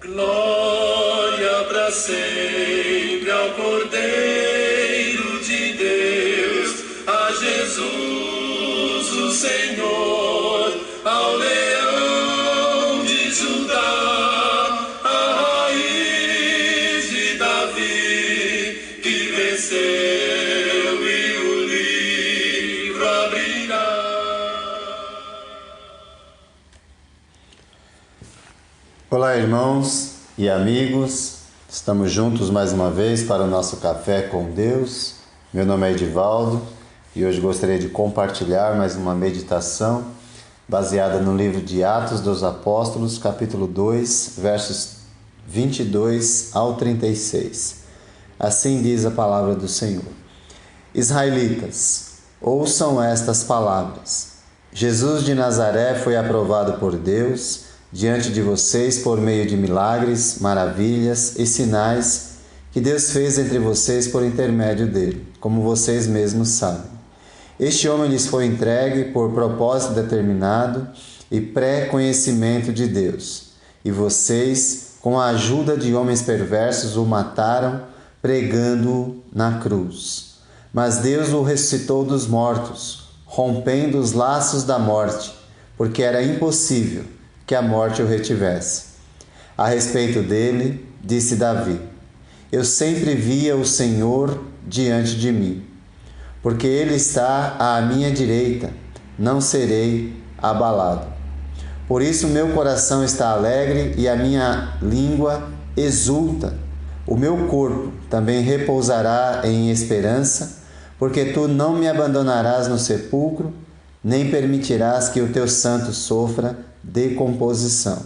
Glória para sempre ao Cordeiro de Deus, a Jesus o Senhor, ao Leão de Judá, a raiz de Davi, que venceu e o livro abrirá. Olá, irmãos e amigos, estamos juntos mais uma vez para o nosso Café com Deus. Meu nome é Edivaldo e hoje gostaria de compartilhar mais uma meditação baseada no livro de Atos dos Apóstolos, capítulo 2, versos 22 ao 36. Assim diz a palavra do Senhor. Israelitas, ouçam estas palavras. Jesus de Nazaré foi aprovado por Deus diante de vocês por meio de milagres, maravilhas e sinais que Deus fez entre vocês por intermédio dele, como vocês mesmos sabem. Este homem lhes foi entregue por propósito determinado e pré-conhecimento de Deus, e vocês, com a ajuda de homens perversos, o mataram, pregando-o na cruz. Mas Deus o ressuscitou dos mortos, rompendo os laços da morte, porque era impossível que a morte o retivesse. A respeito dele, disse Davi: eu sempre via o Senhor diante de mim. Porque ele está à minha direita, não serei abalado. Por isso meu coração está alegre e a minha língua exulta. O meu corpo também repousará em esperança, porque tu não me abandonarás no sepulcro, nem permitirás que o teu santo sofra decomposição.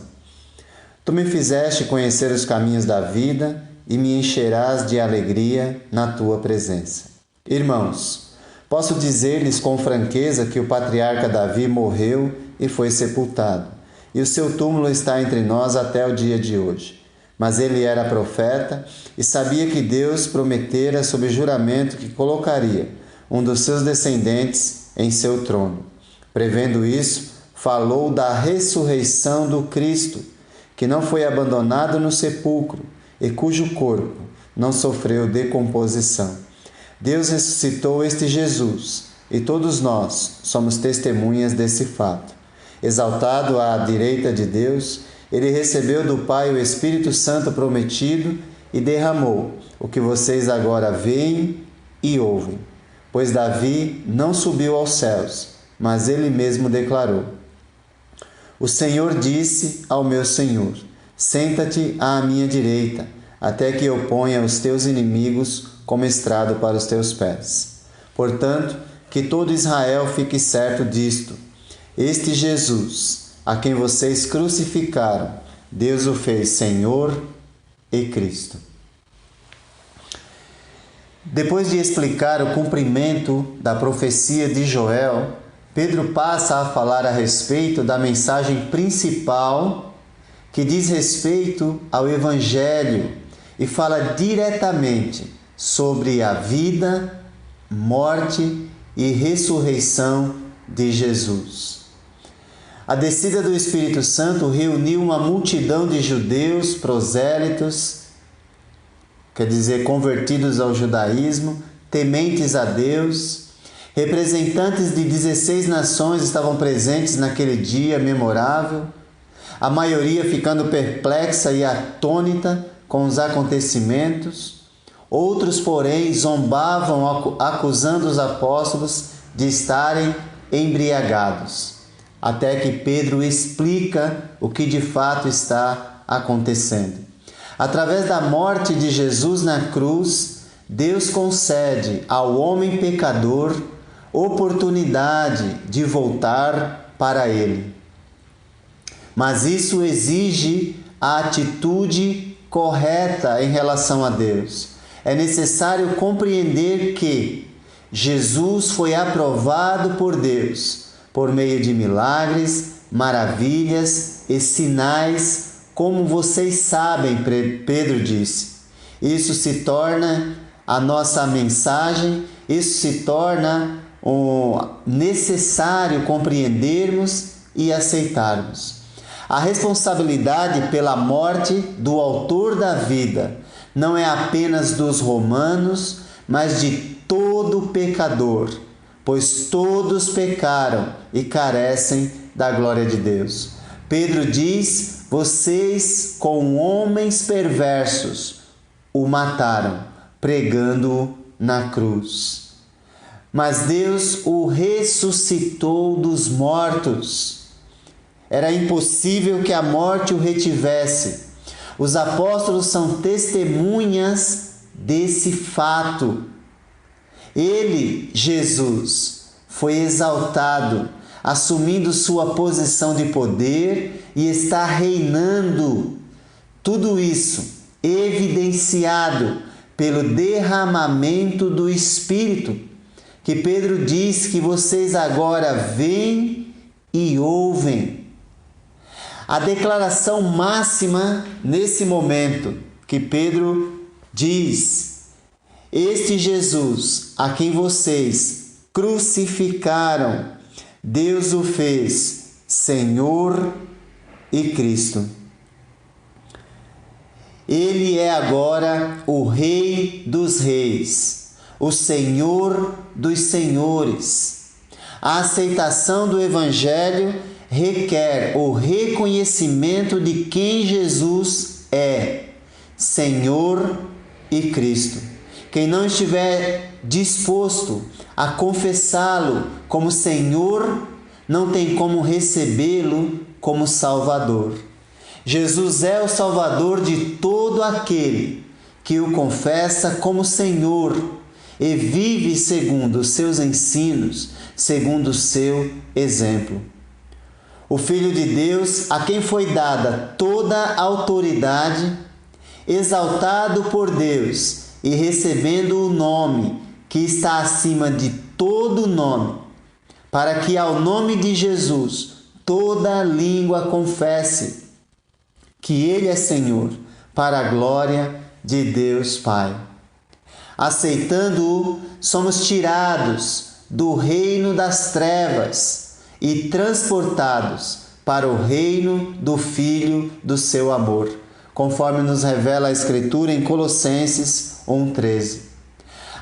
Tu me fizeste conhecer os caminhos da vida e me encherás de alegria na tua presença. Irmãos, posso dizer-lhes com franqueza que o patriarca Davi morreu e foi sepultado, e o seu túmulo está entre nós até o dia de hoje. Mas ele era profeta e sabia que Deus prometera sob juramento que colocaria um dos seus descendentes em seu trono. Prevendo isso, falou da ressurreição do Cristo, que não foi abandonado no sepulcro e cujo corpo não sofreu decomposição. Deus ressuscitou este Jesus e todos nós somos testemunhas desse fato. Exaltado à direita de Deus, ele recebeu do Pai o Espírito Santo prometido e derramou o que vocês agora veem e ouvem. Pois Davi não subiu aos céus, mas ele mesmo declarou: o Senhor disse ao meu Senhor: senta-te à minha direita, até que eu ponha os teus inimigos como estrado para os teus pés. Portanto, que todo Israel fique certo disto: este Jesus, a quem vocês crucificaram, Deus o fez Senhor e Cristo. Depois de explicar o cumprimento da profecia de Joel, Pedro passa a falar a respeito da mensagem principal que diz respeito ao Evangelho e fala diretamente sobre a vida, morte e ressurreição de Jesus. A descida do Espírito Santo reuniu uma multidão de judeus prosélitos, quer dizer, convertidos ao judaísmo, tementes a Deus. Representantes de 16 nações estavam presentes naquele dia memorável, a maioria ficando perplexa e atônita com os acontecimentos. Outros, porém, zombavam, acusando os apóstolos de estarem embriagados, até que Pedro explica o que de fato está acontecendo. Através da morte de Jesus na cruz, Deus concede ao homem pecador oportunidade de voltar para Ele. Mas isso exige a atitude correta em relação a Deus. É necessário compreender que Jesus foi aprovado por Deus por meio de milagres, maravilhas e sinais, como vocês sabem, Pedro disse. Isso se torna a nossa mensagem, isso se torna necessário compreendermos e aceitarmos. A responsabilidade pela morte do autor da vida não é apenas dos romanos, mas de todo pecador, pois todos pecaram e carecem da glória de Deus. Pedro diz: vocês com homens perversos o mataram, pregando-o na cruz. Mas Deus o ressuscitou dos mortos. Era impossível que a morte o retivesse. Os apóstolos são testemunhas desse fato. Ele, Jesus, foi exaltado, assumindo sua posição de poder e está reinando. Tudo isso evidenciado pelo derramamento do Espírito, que Pedro diz que vocês agora veem e ouvem. A declaração máxima nesse momento que Pedro diz: este Jesus a quem vocês crucificaram, Deus o fez Senhor e Cristo. Ele é agora o Rei dos Reis, o Senhor dos Senhores. A aceitação do Evangelho requer o reconhecimento de quem Jesus é, Senhor e Cristo. Quem não estiver disposto a confessá-lo como Senhor, não tem como recebê-lo como Salvador. Jesus é o Salvador de todo aquele que o confessa como Senhor e vive segundo os seus ensinos, segundo o seu exemplo. O Filho de Deus, a quem foi dada toda a autoridade, exaltado por Deus e recebendo o nome que está acima de todo nome, para que ao nome de Jesus toda língua confesse que Ele é Senhor, para a glória de Deus Pai. Aceitando-o, somos tirados do reino das trevas e transportados para o reino do Filho do seu amor, conforme nos revela a Escritura em Colossenses 1,13.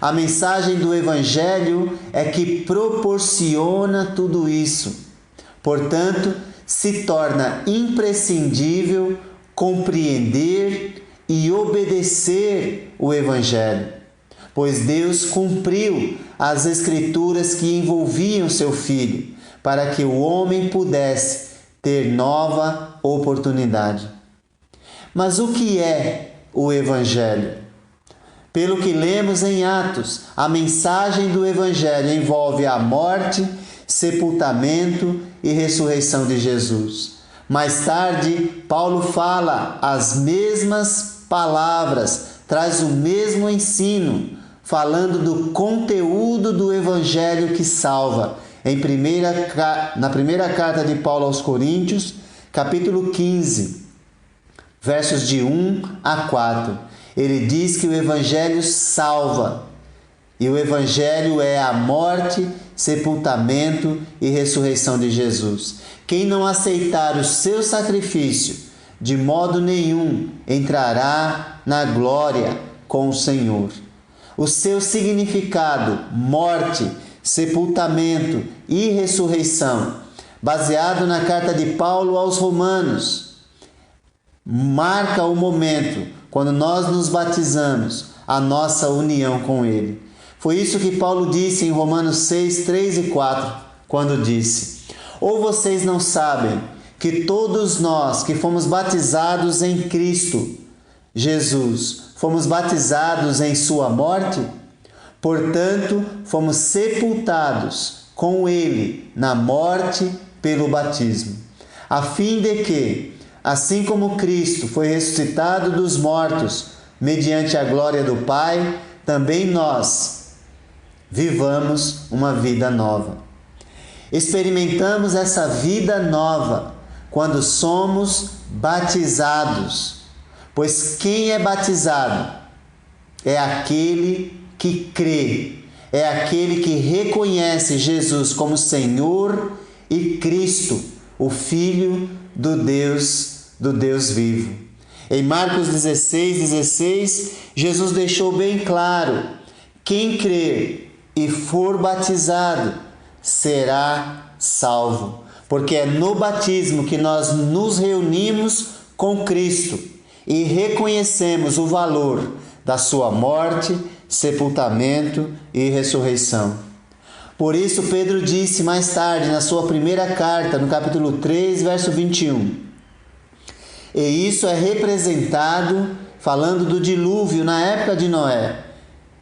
A mensagem do Evangelho é que proporciona tudo isso. Portanto, se torna imprescindível compreender e obedecer o Evangelho, pois Deus cumpriu as Escrituras que envolviam seu Filho, para que o homem pudesse ter nova oportunidade. Mas o que é o Evangelho? Pelo que lemos em Atos, a mensagem do Evangelho envolve a morte, sepultamento e ressurreição de Jesus. Mais tarde, Paulo fala as mesmas palavras, traz o mesmo ensino, falando do conteúdo do Evangelho que salva. Na primeira carta de Paulo aos Coríntios, capítulo 15, versos de 1 a 4. Ele diz que o Evangelho salva. E o Evangelho é a morte, sepultamento e ressurreição de Jesus. Quem não aceitar o seu sacrifício, de modo nenhum entrará na glória com o Senhor. O seu significado, morte, sepultamento e ressurreição, baseado na carta de Paulo aos Romanos, marca o momento quando nós nos batizamos, a nossa união com Ele. Foi isso que Paulo disse em Romanos 6, 3 e 4, quando disse: ou vocês não sabem que todos nós que fomos batizados em Cristo Jesus, fomos batizados em sua morte? Portanto, fomos sepultados com Ele na morte pelo batismo, a fim de que, assim como Cristo foi ressuscitado dos mortos, mediante a glória do Pai, também nós vivamos uma vida nova. Experimentamos essa vida nova quando somos batizados, pois quem é batizado é aquele que crê, é aquele que reconhece Jesus como Senhor e Cristo, o Filho do Deus vivo. Em Marcos 16:16, Jesus deixou bem claro: quem crer e for batizado será salvo, porque é no batismo que nós nos reunimos com Cristo e reconhecemos o valor da sua morte, sepultamento e ressurreição. Por isso Pedro disse mais tarde na sua primeira carta, no capítulo 3, verso 21, e isso é representado, falando do dilúvio na época de Noé,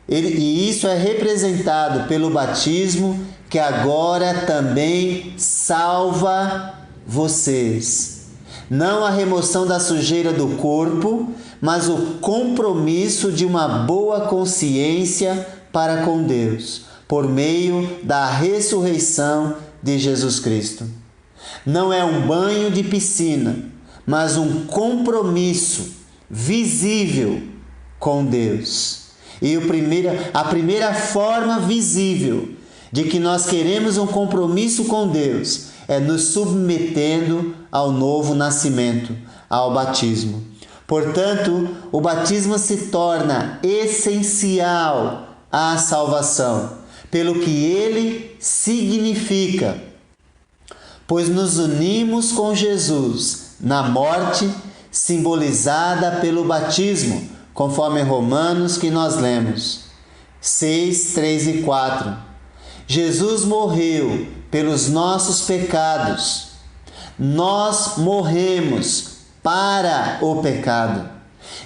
e isso é representado pelo batismo que agora também salva vocês. Não a remoção da sujeira do corpo, mas o compromisso de uma boa consciência para com Deus, por meio da ressurreição de Jesus Cristo. Não é um banho de piscina, mas um compromisso visível com Deus. E a primeira forma visível de que nós queremos um compromisso com Deus é nos submetendo ao novo nascimento, ao batismo. Portanto, o batismo se torna essencial à salvação, pelo que ele significa, pois nos unimos com Jesus na morte simbolizada pelo batismo, conforme Romanos que nós lemos 6, 3 e 4. Jesus morreu pelos nossos pecados. Nós morremos para o pecado.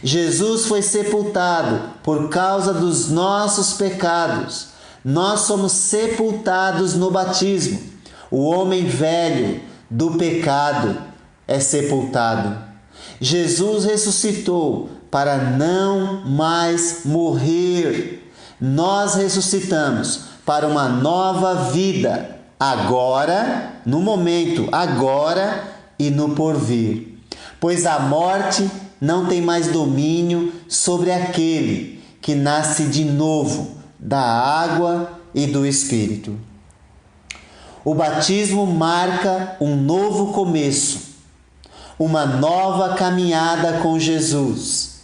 Jesus foi sepultado por causa dos nossos pecados. Nós somos sepultados no batismo. O homem velho do pecado é sepultado. Jesus ressuscitou para não mais morrer. Nós ressuscitamos para uma nova vida, agora, no momento, agora e no porvir. Pois a morte não tem mais domínio sobre aquele que nasce de novo da água e do Espírito. O batismo marca um novo começo, uma nova caminhada com Jesus,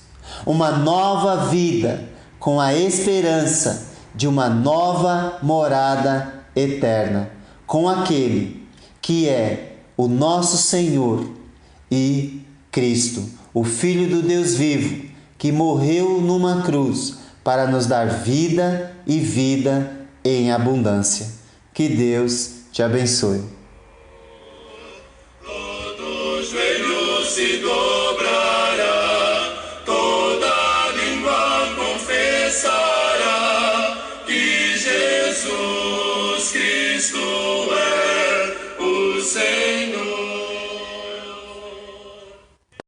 uma nova vida com a esperança de uma nova morada eterna, com aquele que é o nosso Senhor e Cristo, o Filho do Deus vivo, que morreu numa cruz para nos dar vida e vida em abundância. Que Deus te abençoe.